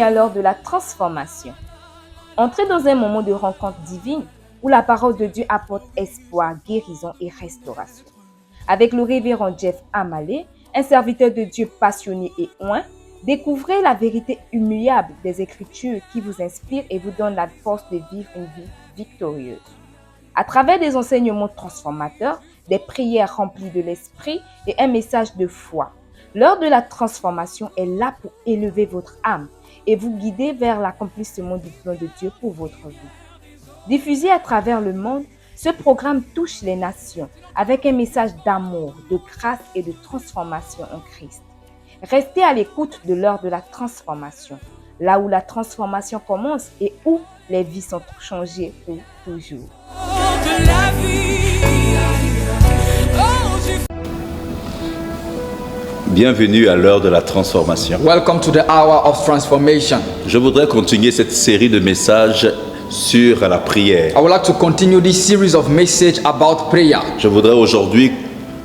à l'heure de la transformation. Entrez dans un moment de rencontre divine où la parole de Dieu apporte espoir, guérison et restauration. Avec le révérend Jeff Amalé, un serviteur de Dieu passionné et oint, découvrez la vérité humiliable des Écritures qui vous inspire et vous donne la force de vivre une vie victorieuse. À travers des enseignements transformateurs, des prières remplies de l'esprit et un message de foi, l'heure de la transformation est là pour élever votre âme et vous guider vers l'accomplissement du plan de Dieu pour votre vie. Diffusé à travers le monde, ce programme touche les nations avec un message d'amour, de grâce et de transformation en Christ. Restez à l'écoute de l'heure de la transformation, là où la transformation commence et où les vies sont changées pour toujours. Bienvenue à l'heure de la transformation. Welcome to the hour of transformation. Je voudrais continuer cette série de messages sur la prière. I would like to continue this series of messages about prayer. Je voudrais aujourd'hui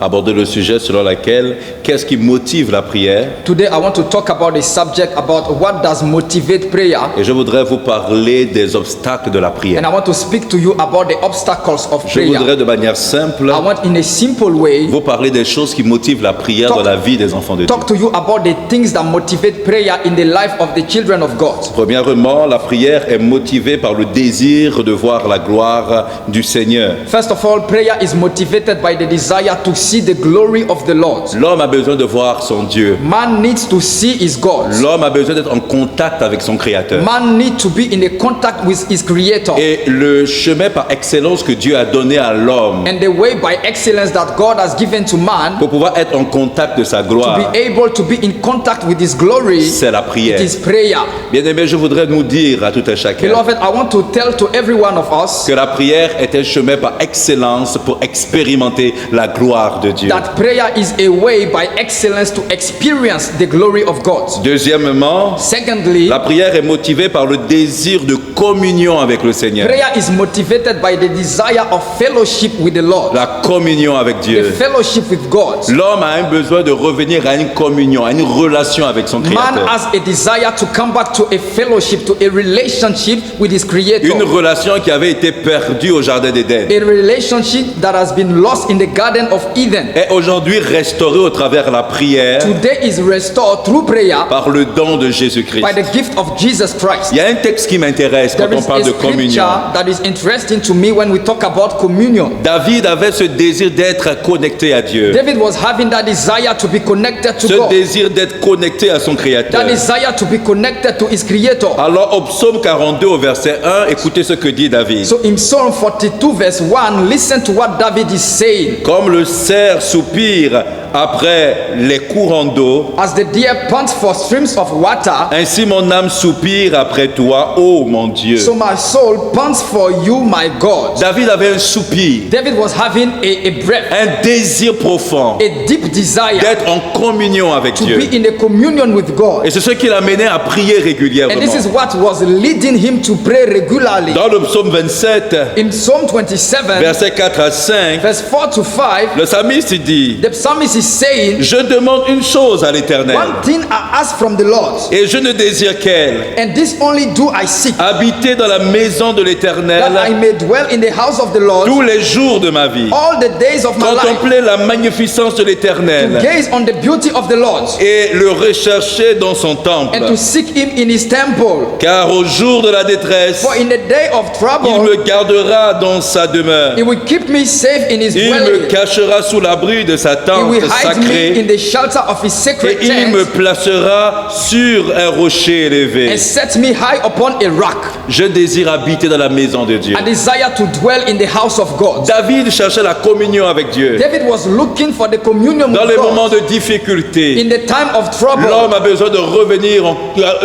aborder le sujet selon lequel qu'est-ce qui motive la prière. Today I want to talk about a subject about what does motivate prayer. Et je voudrais vous parler des obstacles de la prière. And I want to speak to you about the obstacles of Je prayer. voudrais de manière simple I want in a simple way vous parler des choses qui motivent la prière dans la vie des enfants de Dieu. talk to you about the things that motivate prayer in the life of the children of God. Premièrement, la prière est motivée par le désir de voir la gloire du Seigneur. First of all, prayer is motivated by the desire to see the glory of the Lord. L'homme a besoin de voir son Dieu. Man needs to see his God. L'homme a besoin d'être en contact avec son Créateur. Man needs to be in a contact with his creator. Et le chemin par excellence que Dieu a donné à l'homme And the way by excellence that God has given to man pour pouvoir être en contact de sa to gloire, be able to be in contact with his glory, c'est la it prière. is prayer. Bien-aimés, je voudrais nous dire à tout un chacun Beloved, I want to tell to every one of us que la prière est un chemin par excellence pour expérimenter la gloire de Dieu. that prayer is a way by excellence to experience the glory of God. Deuxièmement, Secondly, la prière est motivée par le désir de communion avec le Seigneur. prayer is motivated by the desire of fellowship with the Lord, La communion avec the Dieu. fellowship with God. L'homme a un besoin de revenir à une communion, à une relation avec son Man Créateur. has a desire to come back to a fellowship, to a relationship with his Une creator. relation qui avait été perdue au Jardin d'Éden A relationship that has been lost in the Garden of Eden. est aujourd'hui restaurée au travers la prière Today is restored through prayer par le don de Jésus-Christ. by the gift of Jesus Christ. Il y a un texte qui m'intéresse quand There on is parle a de communion. scripture that is interesting to me when we talk about communion. David avait ce désir d'être connecté à Dieu, David was having that desire to be connected to ce God, désir d'être connecté à son Créateur. that desire to be connected to his creator. Alors au psaume 42 au verset 1, écoutez ce que dit David. So in Psalm 42 verse 1, listen to what David is saying. Comme le cerf soupire après les courants d'eau, As the deer pants for streams of water, ainsi mon âme soupire après toi, ô mon Dieu. so my soul pants for you, my God. David avait un soupir, David was having a breath, un désir profond a deep desire d'être en communion avec to Dieu. be in a communion with God. Et c'est ce qui l'amenait à prier régulièrement. And this is what was leading him to pray regularly. Dans le psaume 27, In Psalm 27, versets 4 à 5, verse 4 to 5, le psalmiste dit: the psalmist is saying, Je demande une chose à l'Éternel, one thing I ask from the Lord, et je ne désire qu'elle, and this only do I seek, habiter dans la maison de that I l'Éternel may dwell in the house of the Lord tous les jours de ma vie. all the days of my life, Contempler la magnificence de to l'Éternel gaze on the beauty of the Lord, et le rechercher dans son temple. and to seek him in his temple. Car au jour de la détresse, For in the day of il trouble, me gardera dans sa demeure. he will keep me safe in his Il me dwelling. cachera sous l'abri de sa He tente will hide me in sacrée the shelter of his et sacred il me tent, placera sur un rocher élevé. and set me high upon a rock. Je désire habiter dans la maison de Dieu. I desire to dwell in the house of God. David cherchait la communion avec Dieu. David was looking for the communion Dans with les God. moments de difficulté, In the time of trouble, l'homme a besoin de revenir,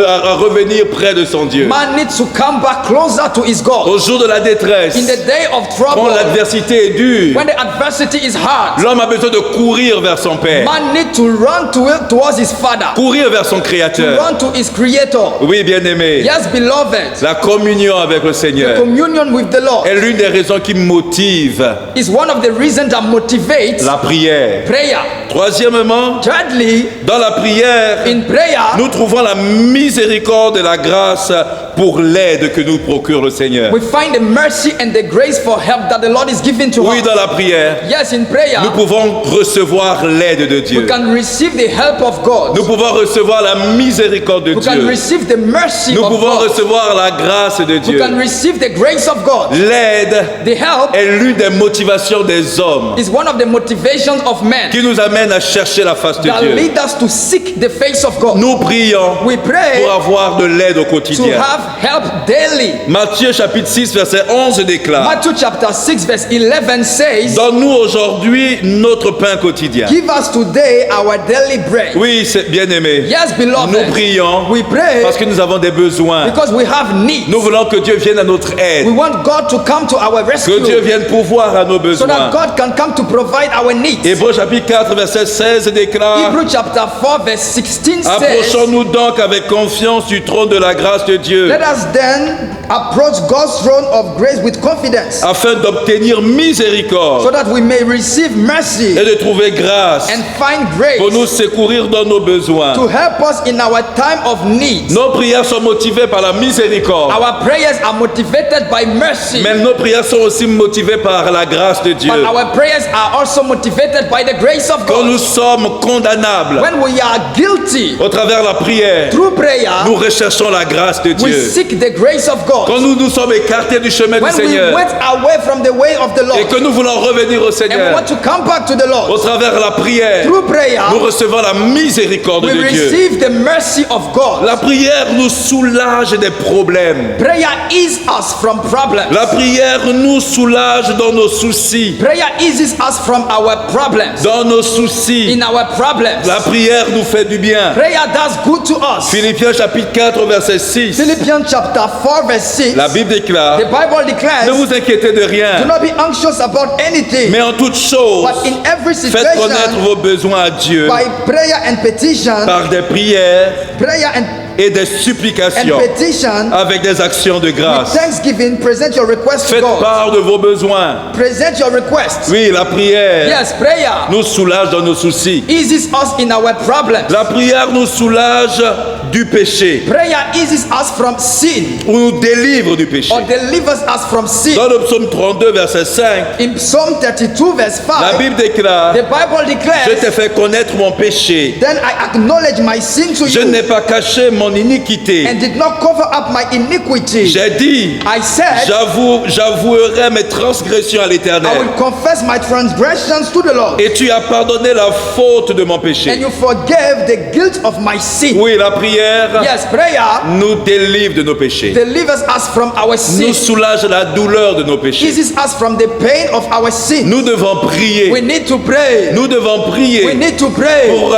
à revenir près de son Dieu. man needs to come back closer to his God. Au jour de la détresse, In the day of quand trouble, l'adversité est dure, when the adversity is hard, l'homme a besoin de courir vers vers son Père, Man need to run towards his father, courir vers son to Créateur. run to his creator. Oui, bien-aimé, Yes, beloved, la communion avec le the Seigneur communion with the Lord est l'une des raisons qui motive is one of the reasons that motivates la prière. prayer. Troisièmement, Thirdly, dans la prière, in prayer, nous trouvons la miséricorde et la grâce pour l'aide que nous procure le Seigneur. we find the mercy and the grace for help that the Lord is giving to Oui, us. dans la prière, Yes, in prayer, nous pouvons recevoir l'aide de we Dieu. can receive the help of God. Nous pouvons recevoir la miséricorde de We can Dieu. receive the mercy Nous of pouvons God. recevoir la grâce de We Dieu. can receive the grace of God. L'aide The help est l'une des motivations des hommes is one of the motivations of men qui nous amène à chercher la face de that Dieu. lead us to seek the face of God. Nous prions We pray pour avoir de l'aide au to quotidien. have help daily. Matthieu chapitre 6 verset 11 déclare: Matthew chapter 6 verse 11 says, Donne-nous aujourd'hui notre pain quotidien. give us today our daily bread. Oui, c'est bien aimé. Yes, Nous beloved, prions we pray parce que nous avons des besoins. because we have needs. Nous voulons que Dieu vienne à notre We aide, want God to come to our que Dieu rescue vienne pourvoir à nos so that besoins. God can come to provide our needs. Hébreux chapitre 4 verset 16 déclare: Hebrew chapter 4 verse 16 says, Approchons-nous donc avec confiance du trône de la grâce de Dieu, let us then approach God's throne of grace with confidence afin d'obtenir so miséricorde that we may receive mercy et de trouver grâce and find grace pour nous secourir dans nos besoins. to help us in our time of need. Nos prières sont motivées par la miséricorde, Our prayers are motivated by mercy, mais nos prières sont aussi motivées par la grâce de Dieu. but our prayers are also motivated by the grace of Quand God. nous sommes condamnables When we are guilty au travers de la prière, through prayer, nous recherchons la grâce de we Dieu. seek the grace of Quand God. nous nous sommes écartés du chemin du When we Seigneur went away from the way of the et Lord que nous voulons revenir au and we Seigneur, want to come back to the au Lord travers de la prière, through prayer, nous recevons la miséricorde we de Dieu. receive the mercy of God. La prière nous soulage des problèmes. Prayer eases us from problems. La prière nous soulage dans nos soucis. Prayer eases us from our problems. Dans nos soucis. In our problems. La prière nous fait du bien. Prayer does good to us. Philippiens chapitre 4 verset 6. Philippians chapter 4 verse 6. La Bible déclare: The Bible declares, Ne vous inquiétez de do rien, not be anxious about anything, mais en toute chose, but in every faites connaître situation, vos besoins à Dieu by prayer and petition, par des prières prayer and et des supplications petition, avec des actions de with grâce. thanksgiving, present your request to Faites God. part de vos besoins. Present your request. Oui, la prière Yes, prayer nous soulage dans nos soucis. eases us in our problems. La prière nous soulage du péché, Prayer eases us from sin ou nous délivre du péché. or delivers us from sin. Dans le psaume 32 verset 5, In Psalm 32 verse la 5, Bible déclare: the Bible Je declares, t'ai fait connaître mon péché, then I acknowledge my sin to je you n'ai pas caché mon iniquité. and did not cover up my iniquity. J'ai dit: I said, J'avouerai mes transgressions à I l'Éternel. will confess my transgressions to the Lord, Et tu as pardonné la faute de mon and péché. you forgave the guilt of my sin. Oui, la prière Yes, prayer nous délivre de nos péchés, delivers us from our nous sin, soulage la douleur de nos péchés. eases us from the pain of our sin. Nous devons We prier, need to pray. nous devons We prier need to pray pour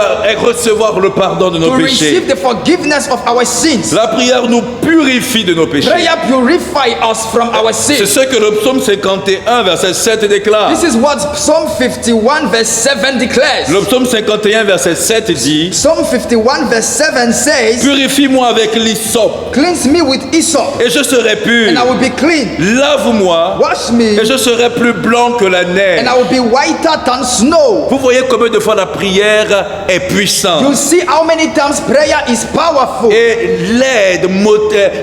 recevoir le pardon de to nos péchés. receive the forgiveness of our sins. La prière nous purifie de nos péchés. Prayer purifies us from our C'est sins. ce que le psaume 51 verset 7 déclare. This is what Psalm 51 verse 7 declares. Le psaume 51 verset 7 dit: Psalm 51 verse 7 says, Purifie-moi avec l'hysope cleanse me with hyssop et je serai pur. and I will be clean. Lave-moi Wash me et je serai plus blanc que la neige. and I will be whiter than snow. Vous voyez combien de fois la prière est You puissante. see how many times prayer is powerful, Et l'aide,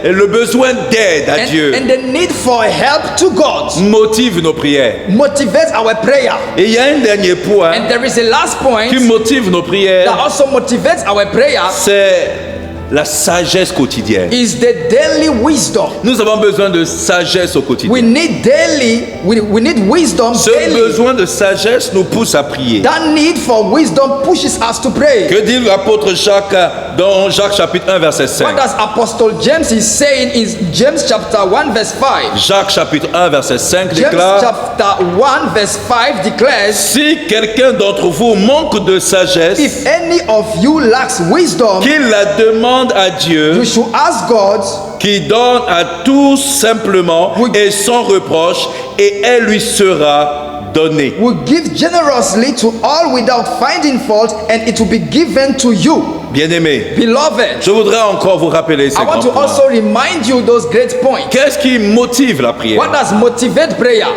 le besoin d'aide à Dieu and the need for help to God motive nos prières. motivates our prayer. Et il y a un dernier point And there is a last point qui motive nos that prières, also motivates our prayer, c'est la sagesse quotidienne. is the daily wisdom. Nous avons besoin de sagesse au We quotidien. need daily, we need wisdom Ce daily. besoin de sagesse nous pousse à prier. That need for wisdom pushes us to pray. Que dit l'apôtre Jacques dans Jacques chapitre 1 verset What 5? does Apostle James is saying in James chapter 1 verse 5? Jacques chapitre 1 verset 5 James déclare: chapter 1 verse 5 declares, Si quelqu'un d'entre vous manque de sagesse, if any of you lacks wisdom, qu'il la demande à Dieu, you should ask God, qui donne à tous simplement et sans reproche, et elle lui sera donné. will give generously to all without finding fault, and it will be given to you. Bien-aimés, Beloved, je voudrais encore vous rappeler ces I want grands to points. also remind you those great points. Qu'est-ce qui motive la prière? What does motivate prayer?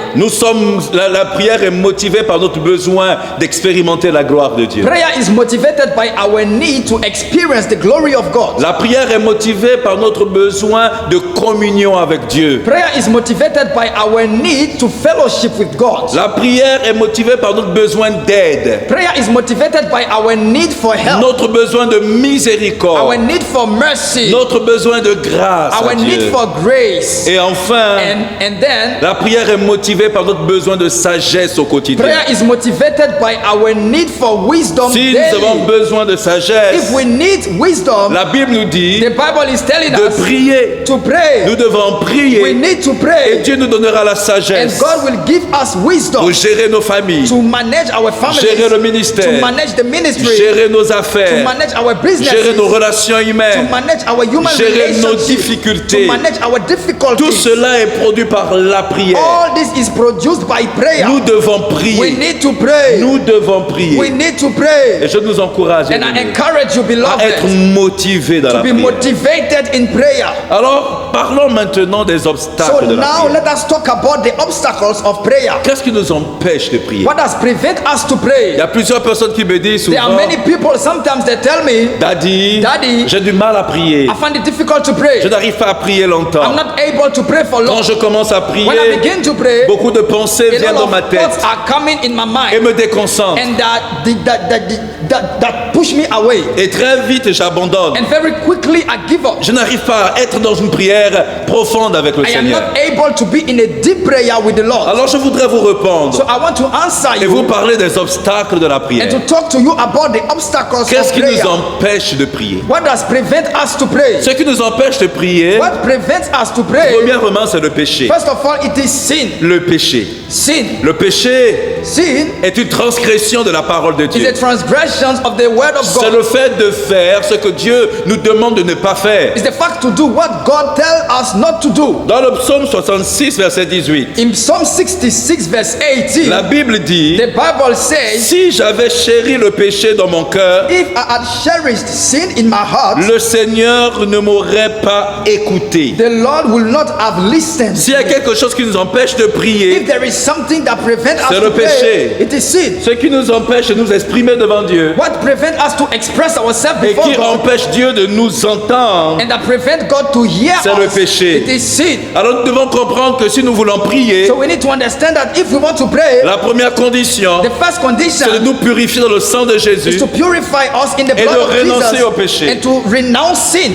La prière est motivée par notre besoin d'expérimenter la gloire de Dieu. Prayer is motivated by our need to experience the glory of God. La prière est motivée par notre besoin de communion avec Dieu. Prayer is motivated by our need to fellowship with God. La prière est motivée par notre besoin d'aide, Prayer is motivated by our need for help, notre besoin de our miséricorde, need for mercy, notre besoin de grâce à our need Dieu. for grace. Et enfin, And then la prière est motivée par notre besoin de sagesse au quotidien. prayer is motivated by our need for wisdom Si nous avons daily. besoin de sagesse, If we need wisdom, la Bible nous dit the Bible is telling de us prier. to pray. Nous devons We prier need to et pray, Dieu nous donnera la and sagesse God will give us wisdom pour gérer nos familles, to manage our families, gérer le to ministère, manage the ministry, gérer nos to affaires, manage our gérer businesses, nos relations to humaines, manage our human gérer nos relationships, difficultés. to manage our Tout difficulties. cela est produit par la prière. All this is produced by prayer. Nous devons We prier. need to pray. Nous devons We prier. need to Et pray. je nous encourage And I aimés, encourage you, à être beloved, motivés dans to la be prière. motivated in prayer. Alors, parlons maintenant des So obstacles de la now prière. let us talk about the obstacles of prayer. Qu'est-ce qui nous empêche de prier? What does prevent us to Il pray? y a plusieurs personnes qui me disent There are souvent, many people, sometimes they tell me, Daddy, Daddy, j'ai du mal à prier. I find it difficult to pray. Je n'arrive pas à prier longtemps. I'm not able to pray for Quand long. je commence à prier, When I begin to pray, beaucoup de pensées a viennent lot dans ma of thoughts tête are coming in my et mind, me déconcentrent. and that push me away. Et très vite, j'abandonne. And very quickly I give up. Je n'arrive pas à être dans une prière profonde avec le I am Seigneur. not able to be in a deep prayer with the Lord. Alors je voudrais vous So répondre I want to answer et vous you parler des obstacles de la and prière. to talk to you about the obstacles Qu'est-ce of qui prayer. nous empêche de prier? What does prevent us to pray? Ce qui nous empêche de prier, What prevents us to pray? premièrement, c'est le péché. First of all, it is sin. Le péché. Sin. Le péché Sin est une transgression de la parole de is Dieu. a transgression of the word of C'est God. le fait de faire ce que Dieu nous demande de ne pas faire. It's the fact to do what God tells us not to do. Dans le psaume 66, verset 18, In Psalm 66 verse 18, la Bible dit, the Bible says, si j'avais chéri le péché dans mon cœur, if I had cherished sin in my heart, le Seigneur ne m'aurait pas écouté. the Lord will not have listened. S'il y a quelque chose qui nous empêche de prier, If there is something that prevents us C'est to le pray, péché. it is sin. ce qui nous empêche de nous exprimer devant Dieu What prevents us to express ourselves et before qui God empêche Dieu de nous entendre, and that prevent God to hear c'est le us, péché. it is sin. alors nous devons comprendre que si nous voulons prier, So we need to understand that if we want to pray, la première condition, the first c'est de condition nous purifier dans le sang de is Jésus. to purify us in the Et blood de of renoncer au Jesus péché. and to renounce sin.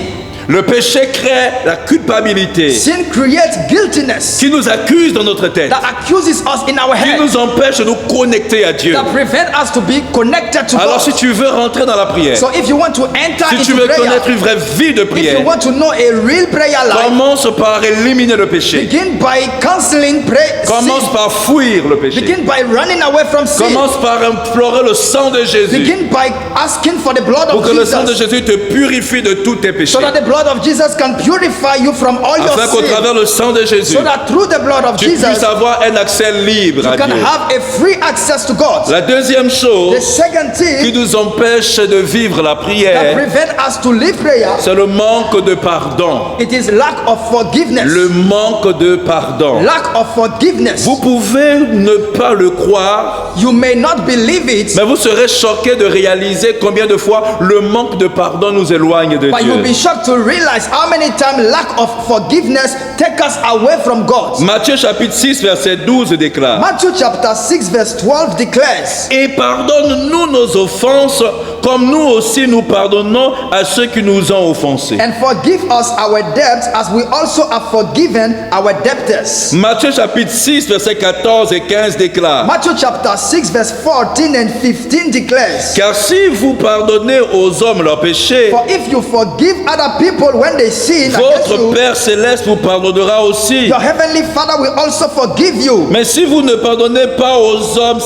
Le péché crée la culpabilité Sin creates guiltiness qui nous accuse dans notre tête, that accuses us in our qui head, nous empêche de nous connecter à Dieu. that prevent us to be connected to Alors God. si tu veux rentrer dans la prière, So if you want to enter si tu into veux connaître prayer, une vraie vie de if prière, you want to know a real prayer life, commence par éliminer le péché. begin by canceling Commence sin. par fuir le péché. Begin by running away from sin. Commence par implorer le sang de Jésus Begin by asking for the blood pour of que le sang de Jesus, Jésus te purifie de tous tes péchés. so that the blood of Jesus can purify you from all your Afin qu'au sin, travers le sang de Jésus, so that through the blood of tu puisses Jesus avoir un accès libre you à can Dieu. have a free access to God. La deuxième The chose second qui thing nous empêche de vivre la that prière, prevent us to live prayer, c'est le manque de pardon. it is lack of forgiveness. Le manque de pardon. Lack of forgiveness. Vous pouvez ne pas le croire, You may not believe it, mais vous serez choqué de réaliser combien de fois le manque de pardon nous éloigne de but you'll be Dieu. shocked to realize how many times lack of forgiveness take us away from God. Matthieu chapitre 6 verset 12 déclare: Matthew chapter 6 verse 12 declares, Et pardonne-nous nos offenses, comme nous aussi nous pardonnons à ceux qui nous ont offensés. and forgive us our debts as we also have forgiven our debtors. Matthieu chapitre 6 verset 14 et 15 déclare: Matthew chapter 6 verse 14 and 15 declares, Car si vous pardonnez aux hommes leurs péchés, for if you forgive other people when they sin against votre you, Père céleste vous pardonnera aussi. your heavenly Father will also forgive you. Mais si vous ne pardonnez pas aux hommes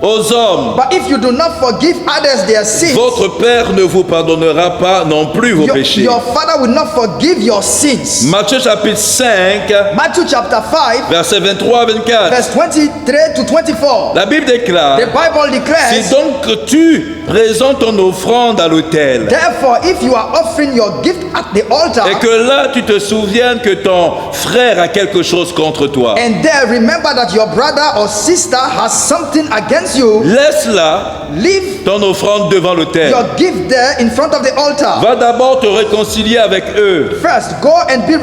aux hommes, But if you do not forgive others their sins, votre Père ne vous pardonnera pas non plus vos péchés. your Father will not forgive your sins. Matthieu chapitre 5, Matthew chapter 5, versets 23 à 24. verse 23 to 24. La Bible déclare, The Bible si declares, donc tu présentes ton offrande à l'autel, therefore, if you are offering your gift at the altar, et que là tu te souviennes que ton frère a quelque chose contre toi, and there remember that your brother or sister has something against you, laisse là leave ton offrande devant l'autel. your gift there in front of the altar. Va d'abord te réconcilier avec eux, First, go and be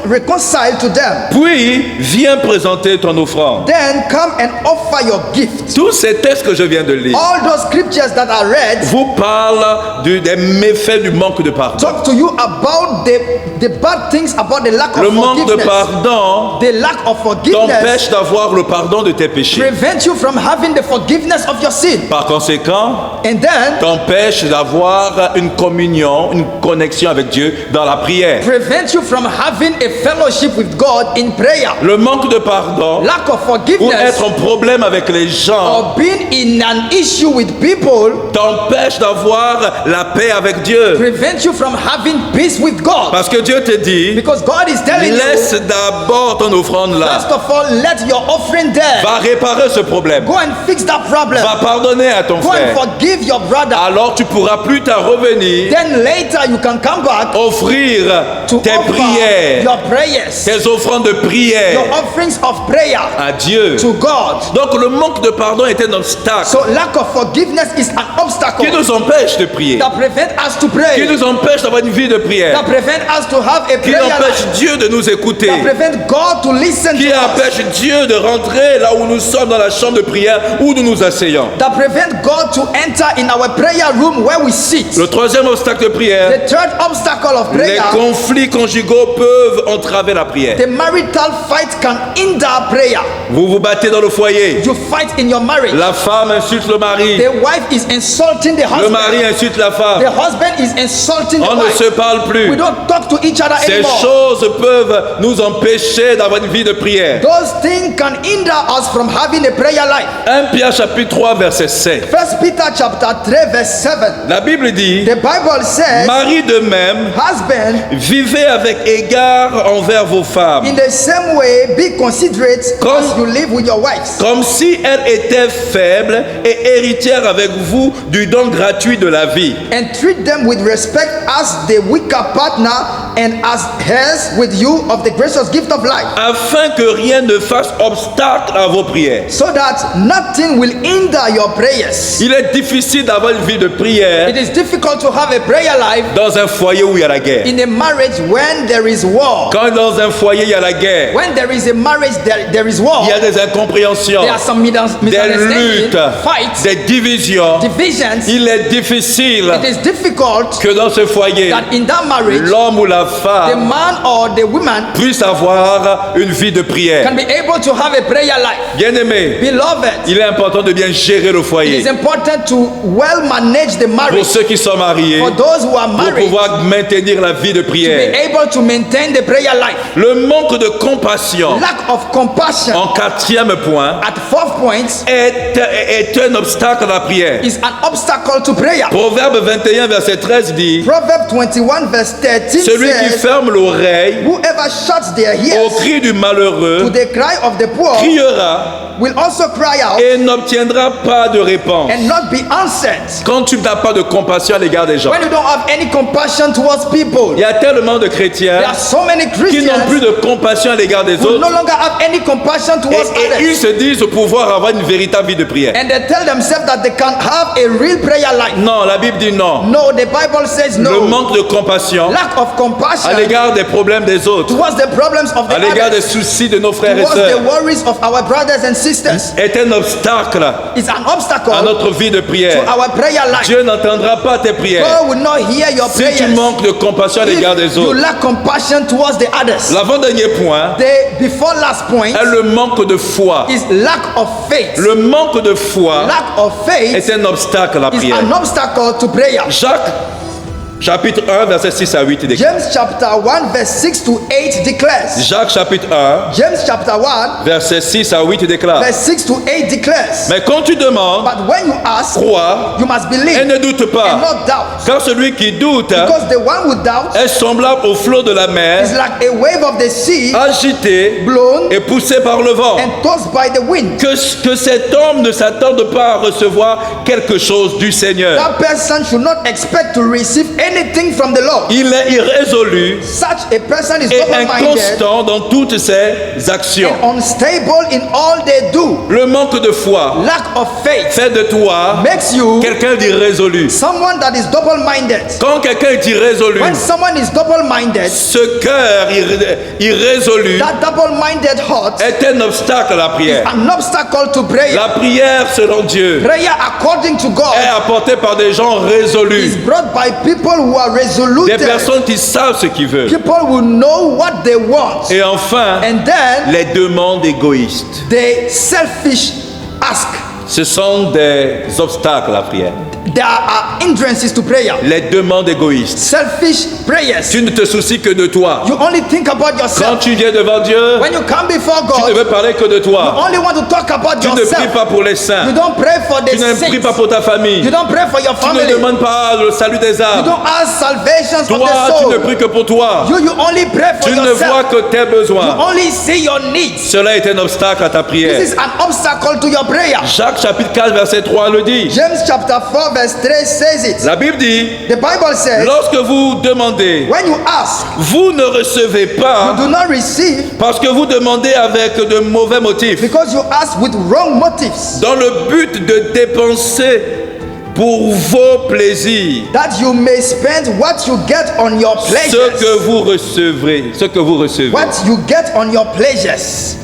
reconciled to them. puis viens présenter ton offrande. Then come and offer your gift. Tous ces textes que je viens de lire All those scriptures that are read vous parlent des méfaits du manque de pardon. talk to you about the bad things about the lack Le of manque de forgiveness. pardon The lack of forgiveness t'empêche d'avoir le pardon de tes péchés. prevent you from having the forgiveness of your sin. Par conséquent, And then t'empêche d'avoir une communion, une connexion avec Dieu dans la prière. prevent you from having a fellowship with God in prayer. Le manque de pardon Lack of ou forgiveness être en problème avec les gens or being in an issue with people t'empêche d'avoir la paix avec Dieu. prevent you from having peace with God. Parce que Dieu te dit, Because God is telling laisse you, d'abord ton offrande là. first of all, let your offering there. Va réparer ce problème. Go and fix that problem. Va pardonner à ton Go and frère. forgive your brother. Alors tu pourras plus tard revenir Then later you can come back offrir to tes offer prières, your prayers, tes offrandes de prière your offerings of prayer à Dieu. to God. Donc le manque de pardon est un obstacle So lack of forgiveness is an obstacle qui nous empêche de prier, that prevent us to qui pray, nous empêche d'avoir une vie de prière, that prevent us to have a qui prayer empêche life, Dieu de nous écouter, that prevent God to listen qui to us, empêche Dieu de rentrer là où nous sommes dans la chambre de prière où nous nous asseyons. that prevent God to enter in our prayer room where we sit. Le troisième obstacle de prière, The third obstacle of les prayer, conflits conjugaux peuvent entraver la prière. the marital fight can hinder prayer. Vous vous battez dans le foyer, You fight in your marriage. la femme insulte le mari, The wife is insulting the le husband. mari insulte la The femme, husband is insulting the on ne wife. se parle plus. We don't talk to each other Ces anymore. choses peuvent nous empêcher d'avoir une vie de prière. Those things can hinder us from having a prayer life. 1 Pierre chapitre 3 verset 7. 1 Peter chapter 3 verse 7. La Bible dit, The Bible says, Marie de même, husband, vivez avec égard envers vos femmes, in the same way, be considerate Comme- as you live with your wives, comme si elles étaient faibles et héritières avec vous du don gratuit de la vie. and treat them with respect as the weaker partner and as heirs with you of the gracious gift of life, Afin que rien ne fasse obstacle à vos prières. so that nothing will hinder your prayers. Il est difficile d'avoir une vie de prière It is difficult to have a prayer life dans un foyer où il y a la guerre. in a marriage when there is war. Quand dans un foyer il y a la guerre, When there is a marriage, there is war. il y a des incompréhensions, There are some des misunderstandings, luttes, fights, des divisions. divisions. Il est difficile It is difficult que dans ce foyer, that in that marriage, l'homme ou la the femme man or the woman puisse avoir une vie de prière. can be able to have a prayer life. Bien-aimé, Beloved, il est important de bien gérer le it is foyer. important to well manage the Pour marriage. ceux qui sont mariés, For those who are pour married, pouvoir maintenir la vie de to be prière. able to maintain the prayer life. Le manque de compassion, Lack of compassion en quatrième point, at 4 points est un obstacle à la prière. is an obstacle to prayer. Proverbe 21 verset 13 dit, Proverbs 21 verse 13 celui qui says, ferme l'oreille whoever shuts their au ears cri du to malheureux the cry of the poor criera will also cry out et n'obtiendra pas de réponse. and not be answered. Quand tu n'as pas de compassion à l'égard des gens, When you don't have any compassion towards people, il y a tellement de there chrétiens are so many qui n'ont plus Christians de compassion à l'égard des who no autres longer have any compassion towards et ils others. se disent pouvoir avoir une véritable vie de prière. And they tell themselves that they can have a real prayer life. Non, la Bible dit non. No, the Bible says Le no. manque de compassion Lack of compassion à l'égard des problèmes des autres, towards the problems of the à l'égard des others, soucis de nos frères et towards the sœurs, worries of our brothers and sisters, est un obstacle is an obstacle à to notre vie de prière. our prayer life. Dieu n'entendra pas tes prières God will not hear your si tu prayers manques de compassion à l'égard des if you autres. lack compassion towards the others. L'avant-dernier point The before last point est le manque de foi. is lack of faith. Le manque de foi Lack of faith est un obstacle à la is prière. an obstacle to prayer. chapitre 1, versets 6 à 8 déclare. James chapter 1 verse 6 to 8 declares. Jacques chapitre 1, James chapter 1 versets 6 à 8 déclare. verse 6 to 8 declares. Mais quand tu demandes, But when you ask, crois you must et believe ne doute and pas. not doubt. Car celui qui doute Because the one who doubts est semblable au flot de la is mer, like a wave of the sea agité blown et poussé par le vent. and tossed by the wind. Que cet homme ne s'attende pas à recevoir quelque chose du Seigneur. That person should not expect to receive anything from the Lord. Il est irrésolu Such a person is et double-minded inconstant dans toutes ses actions. and unstable in all they do. Le manque de foi Lack of faith fait de toi makes you quelqu'un d'irrésolu. someone that is double-minded. Quand quelqu'un est irrésolu, When someone is double-minded, ce cœur irrésolu that double-minded heart est un obstacle à la prière. an obstacle to prayer. La prière selon Dieu Prayer according to est God apportée par des gens is résolus, brought by people who are des resolute, personnes qui savent ce qu'ils veulent. people who know what they want, Et enfin, and then les demandes égoïstes. they selfish ask. Ce sont des obstacles à la prière. There are hindrances to prayer. Les demandes égoïstes. Selfish prayers. Tu ne te soucies que de toi. You only think about Quand yourself. tu viens devant Dieu, When you come before tu ne God, veux parler que de you toi. only want to talk about Tu ne pries yourself. pas pour les You saints. don't pray for the Tu ne pries saints. pas pour ta famille. You don't pray for your Tu ne family. demandes pas le salut des You âmes. don't ask salvations of Toi, the tu ne soul. pries que pour toi. You only pray for Tu ne vois yourself. que tes You besoins. only see your needs. Cela est un obstacle à ta prière. This is an obstacle to your prayer. Jacques chapitre 4 verset 3 le dit. James chapter 4 verse 3 says it. La Bible dit, The Bible says, lorsque vous demandez, when you ask, vous ne recevez you pas do not receive parce que vous demandez avec de mauvais motifs, because you ask with wrong motives, dans le but de dépenser pour vos plaisirs that you may spend what you get on your ce pleasures. que vous recevrez, ce que vous recevez. What you get on your pleasures.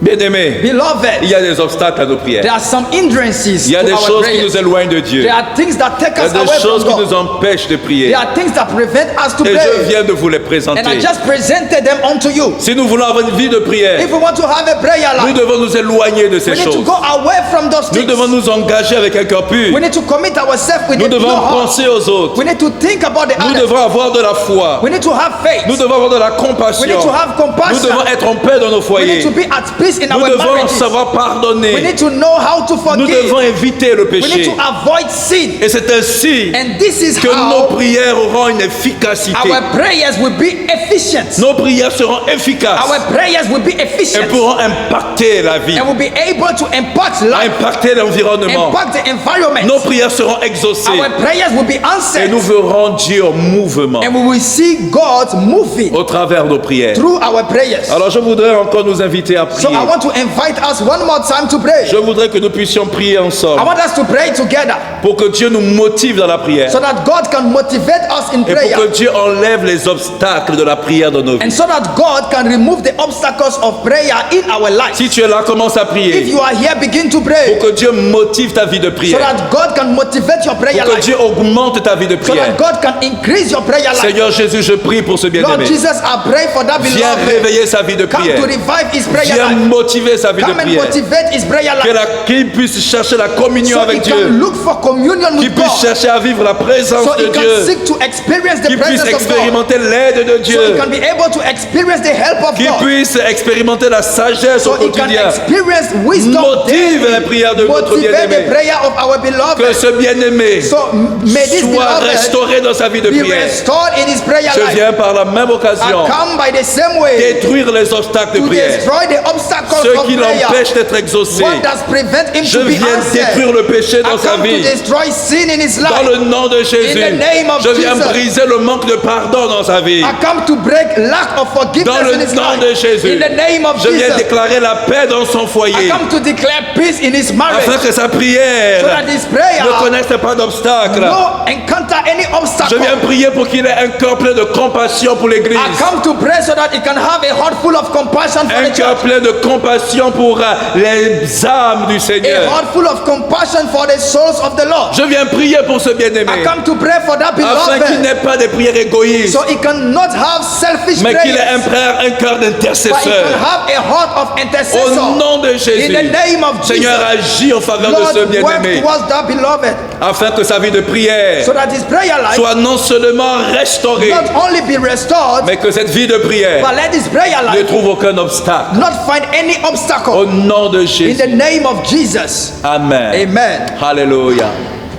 Bien-aimés, il Beloved, y a des obstacles à nos prières. there are some hindrances Il y a to des our choses qui prayers. nous éloignent de Dieu. There are things that take Il y a us des away choses from qui nous God. empêchent de prier. There are things that prevent us to Et je pray. viens de vous les présenter. And I just presented them unto you. Si nous voulons avoir une vie de prière, If we want to have a prayer nous life, devons nous éloigner de ces we need to choses. go away from those Nous things. devons nous engager avec un cœur pur. We need to commit ourselves with Nous a pure devons heart. penser aux autres. We need to think about the Nous others. devons avoir de la foi. We need to have faith. Nous devons avoir de la We need compassion. to have Nous compassion. devons être en paix dans nos We need foyers. to be at peace in Nous our devons marriages. savoir We pardonner. need to know how to Nous forgive. devons éviter le We need péché. to avoid sin. Et c'est ainsi And this is que nos how prières auront une efficacité. our prayers will be efficient. Nos prières seront efficaces Our prayers will be et efficient. pourront impacter la vie, And will be able to impact life, impacter l'environnement. impact the environment. Nos prières seront exaucées Our prayers will be et answered. nous verrons Dieu en mouvement And we will see God moving au travers de nos prières. through our prayers. Alors je voudrais encore nous inviter à So prier. I want to invite us one more time to pray. Je voudrais que nous puissions prier I ensemble want us to pray together pour que Dieu nous motive dans la prière so that God can motivate us in et prayer. pour que Dieu enlève les obstacles de la prière dans nos vies. And so that God can remove the obstacles of prayer in our life. Si tu es là, commence à If prier you are here, begin to pour pray que Dieu motive ta vie de so prière, that God can motivate your prayer pour que life. Dieu augmente ta vie de So prière. that God can increase your prayer life. Seigneur Jésus, je prie pour ce Lord bien-aimé. Jesus, I pray for that Viens beloved. réveiller sa vie de Come prière. to revive his prayer Viens life. motiver sa vie de Come and prière. motivate his prayer life. Qu'il puisse chercher la communion So he avec can Dieu. look for communion Qu'il with puisse God. chercher à vivre la présence So de he can Dieu. seek to experience the Qu'il puisse presence of God. expérimenter l'aide de So he Dieu. can be able to experience the help of Qu'il God. puisse expérimenter la sagesse au So he can quotidien. experience wisdom Motive daily. la prière de notre Motivate bien-aimé. the prayer of our Que beloved. ce bien-aimé So may this soit beloved restauré dans sa vie de be prière. restored in his prayer Je life. viens par la même And occasion come by the same way détruire les obstacles de to prière. destroy the obstacles Ceux of qui prayer. l'empêchent d'être exaucé. What does prevent him Je to be viens answered? détruire le péché dans I sa come to vie. destroy sin in his Dans life. le nom de Jésus, In the name of je viens Jesus. briser le manque de pardon dans sa vie. I come to break lack of Dans forgiveness le in his nom life. de Jésus, In the name of je viens Jesus. déclarer la paix dans son I foyer, come to declare peace in his marriage. afin que sa So prière that his prayer ne connaisse pas d'obstacle. no encounter any Je obstacle. viens prier pour qu'il ait un cœur plein de compassion pour l'Église, I come to pray so that he can have a heart full of compassion for un the cœur church. plein de compassion pour les âmes du A Seigneur. heart full of compassion for the souls of the Lord. Je viens prier pour ce bien-aimé, I come to pray for that afin qu'il beloved, n'ait pas des prières égoïstes, so he cannot have selfish mais qu'il ait prayers, un cœur but he d'intercesseur. can have a heart of Au intercessor. nom de Jésus, In the name of Seigneur, Jesus, agis en faveur de ce Lord, work bien-aimé, towards that beloved, afin que sa vie de prière so that his prayer life soit non seulement restaurée, not only be restored, mais que cette vie de prière but let his prayer ne life trouve aucun obstacle. not find any Au obstacle. nom de In Jésus. the name of Jesus. Amen. Amen. Alléluia.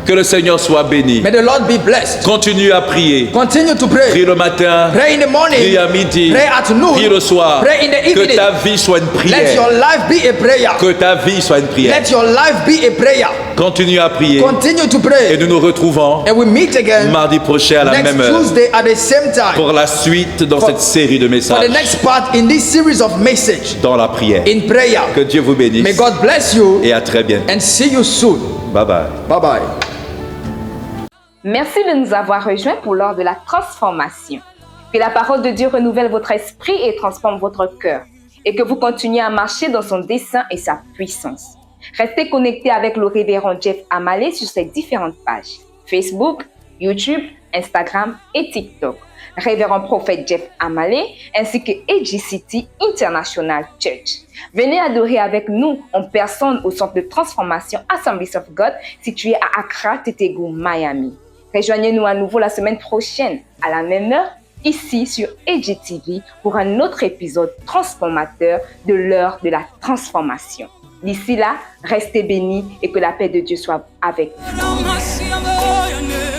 Que le Seigneur soit béni. May the Lord be blessed. Continue à prier. Continue to Prie pray. le matin, Pray in the morning. prie à midi, Pray at noon. prie le soir. Pray in the Que evening. ta vie soit une Let your prière. life be a prayer. Que ta vie soit une prière. Let your life be a prayer. Continue à prier. Continue to Et pray. nous nous retrouvons And we meet again mardi prochain à la next même heure Tuesday at the same time pour la suite dans For- cette série de for the messages next part in this series of message dans la prière. in prayer. Que Dieu vous bénisse May God bless you et à très bientôt. and see you soon. Bye bye. Bye bye. Merci de nous avoir rejoints pour l'heure de la transformation. Que la parole de Dieu renouvelle votre esprit et transforme votre cœur. Et que vous continuez à marcher dans son dessein et sa puissance. Restez connectés avec le révérend Jeff Amalé sur ses différentes pages. Facebook, YouTube, Instagram et TikTok. Révérend prophète Jeff Amalé ainsi que AGCT International Church. Venez adorer avec nous en personne au centre de transformation Assemblies of God situé à Accra, Tetegu, Miami. Rejoignez-nous à nouveau la semaine prochaine à la même heure ici sur AGTV pour un autre épisode transformateur de l'heure de la transformation. D'ici là, restez bénis et que la paix de Dieu soit avec vous.